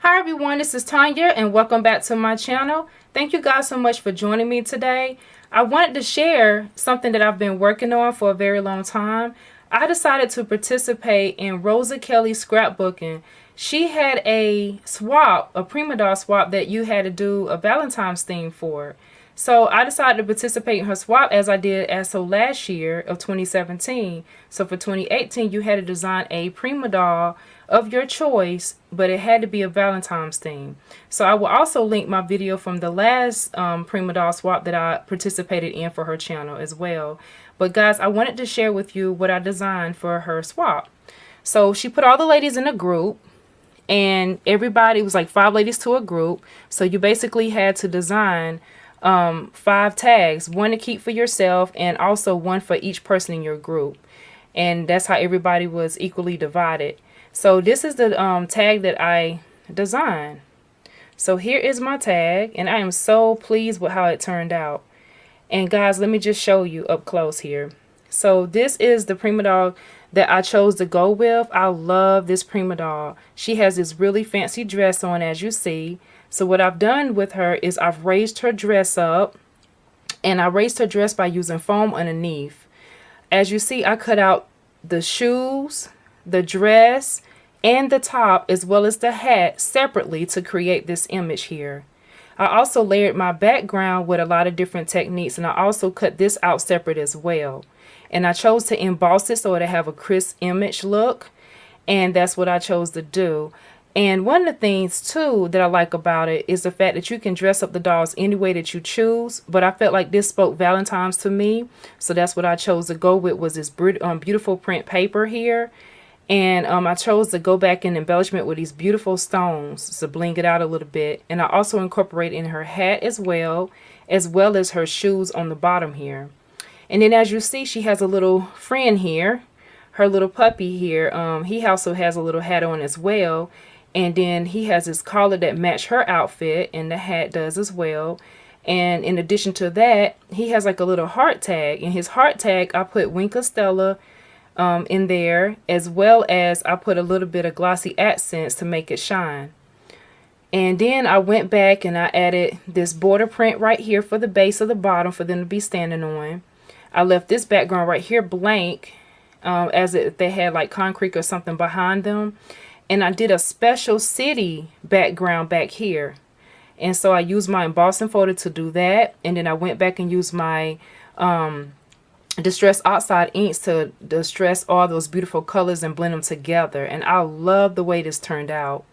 Hi everyone, this is Tanya and welcome back to my channel. Thank you guys so much for joining me today. I wanted to share something that I've been working on for a very long time. I decided to participate in Rosa Kelly's scrapbooking. She had a swap, a Prima doll swap that you had to do a Valentine's theme for. So I decided to participate in her swap as I did last year of 2017. So for 2018, you had to design a Prima doll of your choice, but it had to be a Valentine's theme. So I will also link my video from the last Prima doll swap that I participated in for her channel as well. But guys, I wanted to share with you what I designed for her swap. So she put all the ladies in a group, and everybody was like 5 ladies to a group. So you basically had to design 5 tags, one to keep for yourself and also one for each person in your group. And that's how everybody was equally divided. So this is the tag that I designed. So here is my tag, and I am so pleased with how it turned out. And guys, let me just show you up close here. So this is the Prima doll that I chose to go with. I love this Prima doll. She has this really fancy dress on, as you see. So what I've done with her is I've raised her dress up, and I raised her dress by using foam underneath. As you see, I cut out the shoes, the dress, and the top, as well as the hat separately to create this image here. I also layered my background with a lot of different techniques, and I also cut this out separate as well. And I chose to emboss it so it'll have a crisp image look, and that's what I chose to do. And one of the things too that I like about it is the fact that you can dress up the dolls any way that you choose. But I felt like this spoke Valentine's to me, so that's what I chose to go with, was this beautiful print paper here. And I chose to go back and embellishment with these beautiful stones to bling it out a little bit. And I also incorporate in her hat as well as her shoes on the bottom here. And then as you see, she has a little friend here, her little puppy here. He also has a little hat on as well. And then he has his collar that match her outfit, and the hat does as well. And in addition to that, he has like a little heart tag. In his heart tag, I put Wink of Stella in there, as well as I put a little bit of glossy accents to make it shine. And then I went back and I added this border print right here for the base of the bottom for them to be standing on. I left this background right here blank, as if they had like concrete or something behind them. And I did a special city background back here. And so I used my embossing folder to do that. And then I went back and used my Distress Oxide inks to distress all those beautiful colors and blend them together. And I love the way this turned out.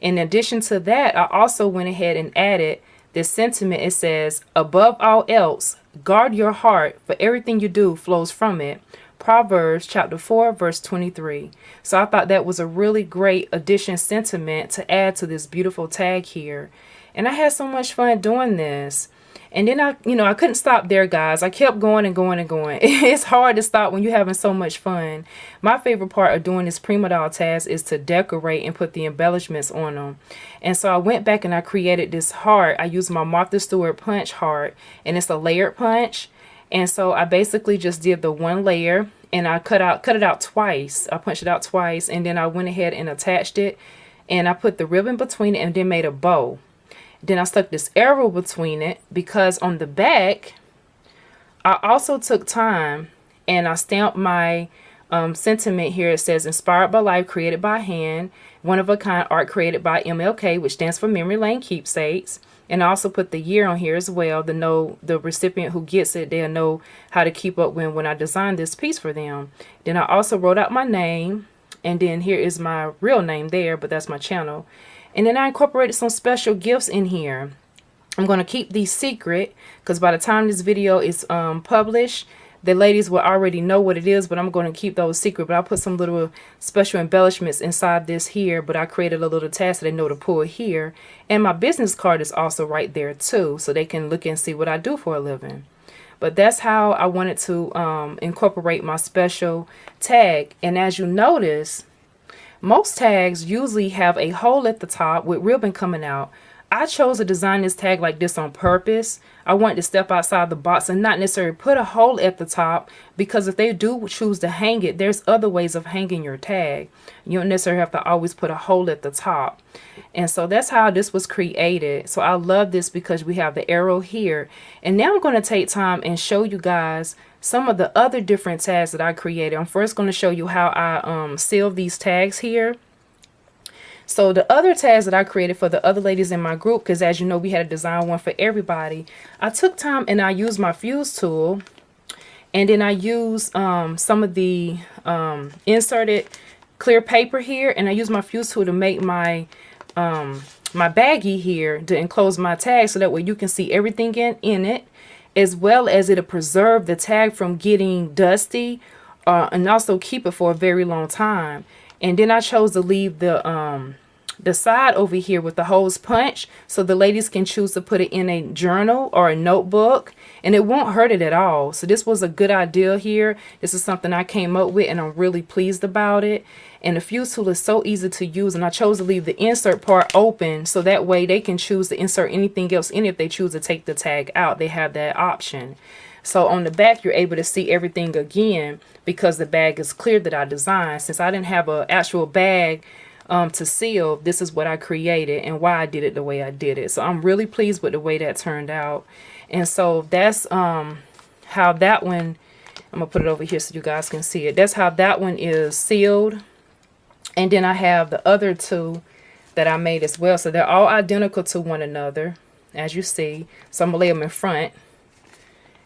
In addition to that, I also went ahead and added this sentiment. It says, above all else, guard your heart, for everything you do flows from it. Proverbs chapter 4 verse 23. So I thought that was a really great addition sentiment to add to this beautiful tag here. And I had so much fun doing this. And then I couldn't stop there, guys. I kept going and going and going. It's hard to stop when you're having so much fun. My favorite part of doing this Prima doll task is to decorate and put the embellishments on them. And so I went back and I created this heart. I used my Martha Stewart punch heart, and it's a layered punch. And so I basically just did the one layer, and I cut it out twice. I punched it out twice, and then I went ahead and attached it, and I put the ribbon between it and then made a bow. Then I stuck this arrow between it, because on the back I also took time and I stamped my sentiment here. It says, inspired by life, created by hand, one of a kind art created by MLK, which stands for Memory Lane Keepsakes. And I also put the year on here as well to know the recipient who gets it. They'll know how to keep up when I designed this piece for them. Then I also wrote out my name, and then here is my real name there, but that's my channel. And then I incorporated some special gifts in here. I'm going to keep these secret, because by the time this video is published, the ladies will already know what it is, but I'm going to keep those secret. But I put some little special embellishments inside this here, but I created a little task so they know to pull here. And my business card is also right there too, so they can look and see what I do for a living. But that's how I wanted to incorporate my special tag. And as you notice, most tags usually have a hole at the top with ribbon coming out. I chose to design this tag like this on purpose. I wanted to step outside the box and not necessarily put a hole at the top, because if they do choose to hang it, there's other ways of hanging your tag. You don't necessarily have to always put a hole at the top. And so that's how this was created. So I love this because we have the arrow here. And now I'm going to take time and show you guys some of the other different tags that I created. I'm first going to show you how I sealed these tags here. So the other tags that I created for the other ladies in my group, because as you know, we had a design one for everybody, I took time and I used my fuse tool, and then I used some of the inserted clear paper here, and I used my fuse tool to make my my baggie here to enclose my tag, so that way you can see everything in it, as well as it'll preserve the tag from getting dusty, and also keep it for a very long time. And then I chose to leave the side over here with the hose punch, so the ladies can choose to put it in a journal or a notebook, and it won't hurt it at all. So this was a good idea here. This is something I came up with, and I'm really pleased about it. And the fuse tool is so easy to use, and I chose to leave the insert part open, so that way they can choose to insert anything else in it. If they choose to take the tag out, they have that option. So on the back, you're able to see everything again, because the bag is clear that I designed. Since I didn't have an actual bag to seal, this is what I created and why I did it the way I did it. So I'm really pleased with the way that turned out. And so that's how that one, I'm gonna put it over here so you guys can see it. That's how that one is sealed. And then I have the other two that I made as well. So they're all identical to one another, as you see. So I'm gonna lay them in front.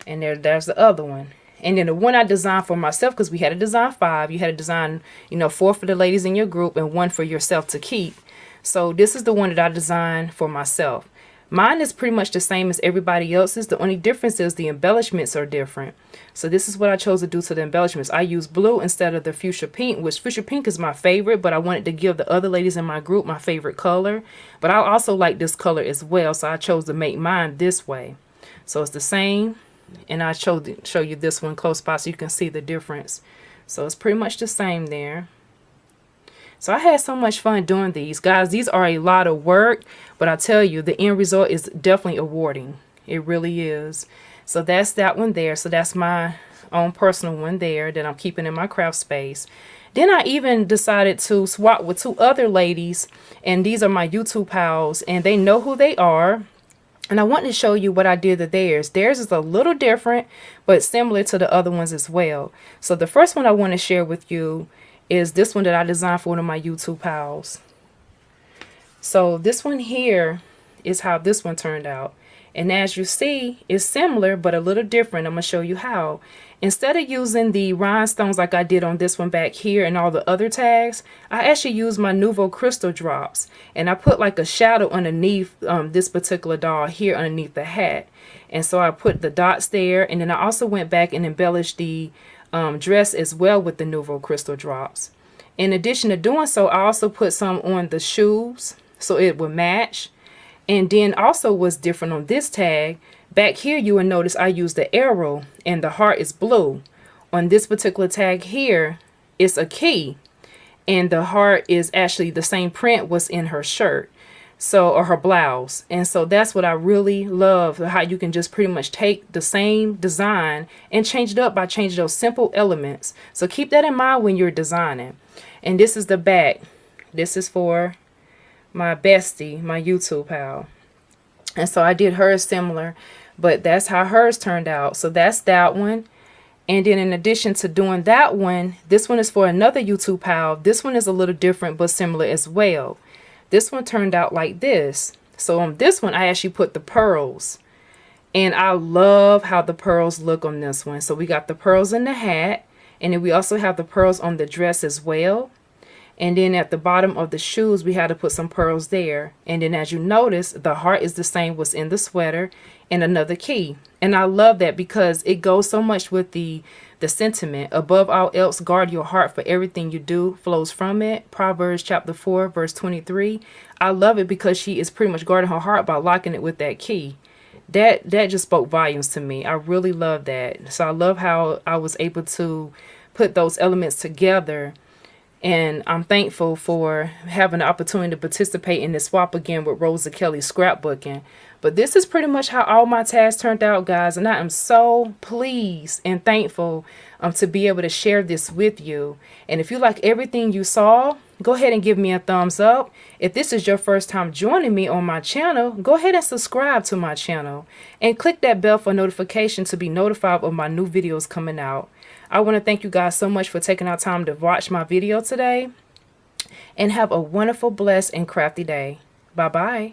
And there's the other one. And then the one I designed for myself, because we had to design 5. You had to design, 4 for the ladies in your group and 1 for yourself to keep. So this is the one that I designed for myself. Mine is pretty much the same as everybody else's. The only difference is the embellishments are different. So this is what I chose to do to the embellishments. I used blue instead of the fuchsia pink, which fuchsia pink is my favorite, but I wanted to give the other ladies in my group my favorite color. But I also like this color as well, so I chose to make mine this way. So it's the same. And I show you this one close by so you can see the difference. So it's pretty much the same there. So I had so much fun doing these. Guys, these are a lot of work, but I tell you, the end result is definitely rewarding. It really is. So that's that one there. So that's my own personal one there that I'm keeping in my craft space. Then I even decided to swap with 2 other ladies, and these are my YouTube pals, and they know who they are. And I want to show you what I did to theirs. Theirs is a little different, but similar to the other ones as well. So the first one I want to share with you is this one that I designed for one of my YouTube pals. So this one here is how this one turned out. And as you see, it's similar, but a little different. I'm going to show you how. Instead of using the rhinestones like I did on this one back here and all the other tags, I actually used my Nuvo crystal drops. And I put like a shadow underneath this particular doll here underneath the hat. And so I put the dots there. And then I also went back and embellished the dress as well with the Nuvo crystal drops. In addition to doing so, I also put some on the shoes so it would match. And then also what's different on this tag, back here you will notice I used the arrow and the heart is blue. On this particular tag here, it's a key. And the heart is actually the same print was in her shirt. So, or her blouse. And so that's what I really love, how you can just pretty much take the same design and change it up by changing those simple elements. So keep that in mind when you're designing. And this is the back. This is for my bestie, my YouTube pal. And so I did hers similar, but that's how hers turned out. So that's that one. And then in addition to doing that one, this one is for another YouTube pal. This one is a little different, but similar as well. This one turned out like this. So on this one, I actually put the pearls. And I love how the pearls look on this one. So we got the pearls in the hat. And then we also have the pearls on the dress as well. And then at the bottom of the shoes, we had to put some pearls there. And then as you notice, the heart is the same what's in the sweater and another key. And I love that because it goes so much with the sentiment. Above all else, guard your heart, for everything you do flows from it. Proverbs chapter 4, verse 23. I love it because she is pretty much guarding her heart by locking it with that key. That just spoke volumes to me. I really love that. So I love how I was able to put those elements together And I'm thankful for having the opportunity to participate in this swap again with Rosa Kelly scrapbooking. But this is pretty much how all my tasks turned out, guys. And I am so pleased and thankful to be able to share this with you. And if you like everything you saw, go ahead and give me a thumbs up. If this is your first time joining me on my channel, go ahead and subscribe to my channel. And click that bell for notification to be notified of my new videos coming out. I want to thank you guys so much for taking our time to watch my video today. And have a wonderful, blessed, and crafty day. Bye-bye.